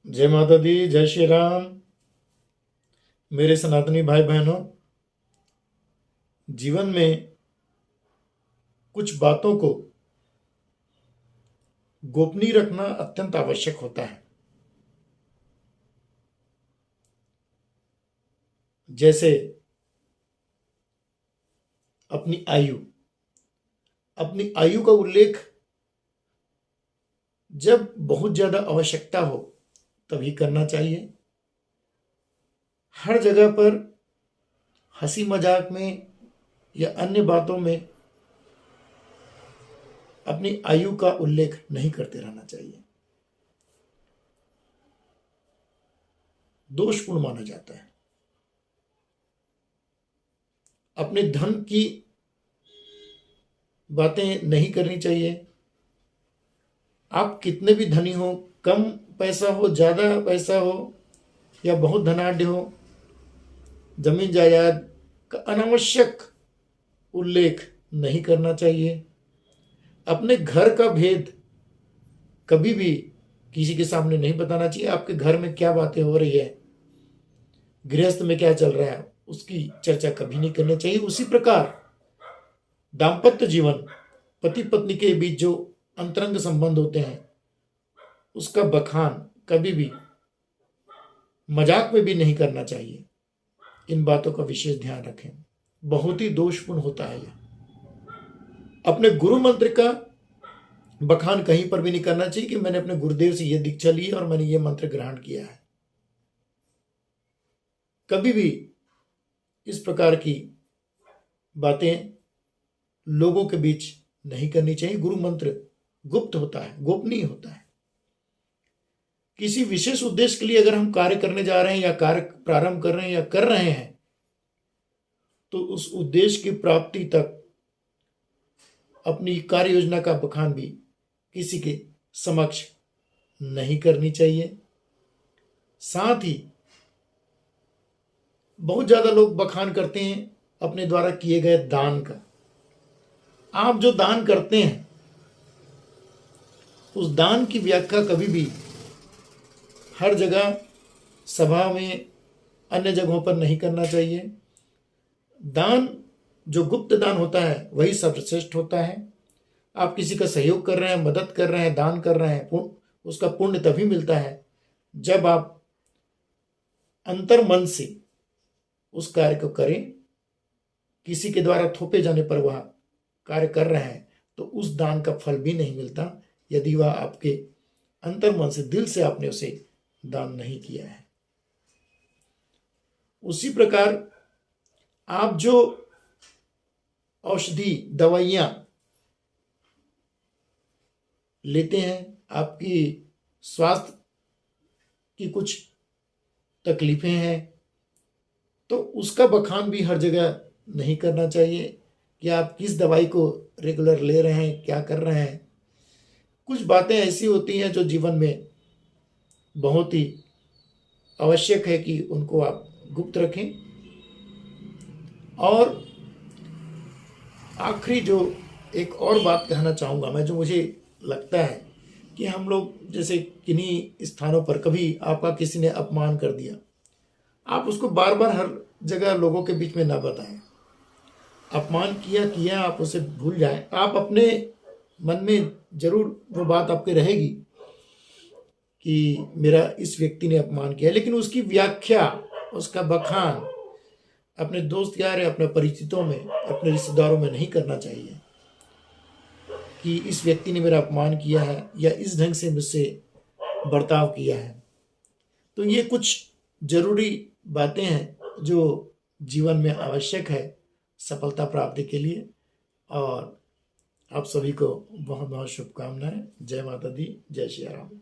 जय माता दी, जय श्री राम। मेरे सनातनी भाई बहनों, जीवन में कुछ बातों को गोपनीय रखना अत्यंत आवश्यक होता है। जैसे अपनी आयु का उल्लेख जब बहुत ज्यादा आवश्यकता हो तभी करना चाहिए। हर जगह पर हंसी मजाक में या अन्य बातों में अपनी आयु का उल्लेख नहीं करते रहना चाहिए। दोषपूर्ण माना जाता है। अपने धन की बातें नहीं करनी चाहिए। आप कितने भी धनी हो, कम पैसा हो, ज्यादा पैसा हो या बहुत धनाढ्य हो, जमीन जायदाद का अनावश्यक उल्लेख नहीं करना चाहिए। अपने घर का भेद कभी भी किसी के सामने नहीं बताना चाहिए। आपके घर में क्या बातें हो रही है, गृहस्थ में क्या चल रहा है, उसकी चर्चा कभी नहीं करनी चाहिए। उसी प्रकार दाम्पत्य जीवन, पति पत्नी के बीच जो अंतरंग संबंध होते हैं, उसका बखान कभी भी मजाक में भी नहीं करना चाहिए। इन बातों का विशेष ध्यान रखें, बहुत ही दोषपूर्ण होता है यह। अपने गुरु मंत्र का बखान कहीं पर भी नहीं करना चाहिए कि मैंने अपने गुरुदेव से यह दीक्षा ली और मैंने ये मंत्र ग्रहण किया है। कभी भी इस प्रकार की बातें लोगों के बीच नहीं करनी चाहिए। गुरु मंत्र गुप्त होता है, गोपनीय होता है। किसी विशेष उद्देश्य के लिए अगर हम कार्य करने जा रहे हैं या कार्य प्रारंभ कर रहे हैं या कर रहे हैं, तो उस उद्देश्य की प्राप्ति तक अपनी कार्य योजना का बखान भी किसी के समक्ष नहीं करनी चाहिए। साथ ही बहुत ज्यादा लोग बखान करते हैं अपने द्वारा किए गए दान का। आप जो दान करते हैं, उस दान की व्याख्या कभी भी हर जगह, सभा में, अन्य जगहों पर नहीं करना चाहिए। दान जो गुप्त दान होता है वही सर्वश्रेष्ठ होता है। आप किसी का सहयोग कर रहे हैं, मदद कर रहे हैं, दान कर रहे हैं, उसका पुण्य तभी मिलता है जब आप अंतर मन से उस कार्य को करें। किसी के द्वारा थोपे जाने पर वह कार्य कर रहे हैं तो उस दान का फल भी नहीं मिलता, यदि वह आपके अंतर मन से, दिल से आपने उसे दान नहीं किया है। उसी प्रकार आप जो औषधि दवाइयां लेते हैं, आपकी स्वास्थ्य की कुछ तकलीफें हैं, तो उसका बखान भी हर जगह नहीं करना चाहिए कि आप किस दवाई को रेगुलर ले रहे हैं, क्या कर रहे हैं। कुछ बातें ऐसी होती हैं जो जीवन में बहुत ही आवश्यक है कि उनको आप गुप्त रखें। और आखिरी जो एक और बात कहना चाहूँगा मैं, जो मुझे लगता है कि हम लोग जैसे किन्हीं स्थानों पर कभी आपका किसी ने अपमान कर दिया, आप उसको बार बार हर जगह लोगों के बीच में ना बताएं। अपमान किया आप उसे भूल जाएं। आप अपने मन में जरूर वो बात आपके रहेगी कि मेरा इस व्यक्ति ने अपमान किया, लेकिन उसकी व्याख्या, उसका बखान अपने दोस्त यार, अपने परिचितों में, अपने रिश्तेदारों में नहीं करना चाहिए कि इस व्यक्ति ने मेरा अपमान किया है या इस ढंग से मुझसे बर्ताव किया है। तो ये कुछ जरूरी बातें हैं जो जीवन में आवश्यक है सफलता प्राप्ति के लिए। और आप सभी को बहुत बहुत शुभकामनाएं। जय माता दी, जय श्री राम।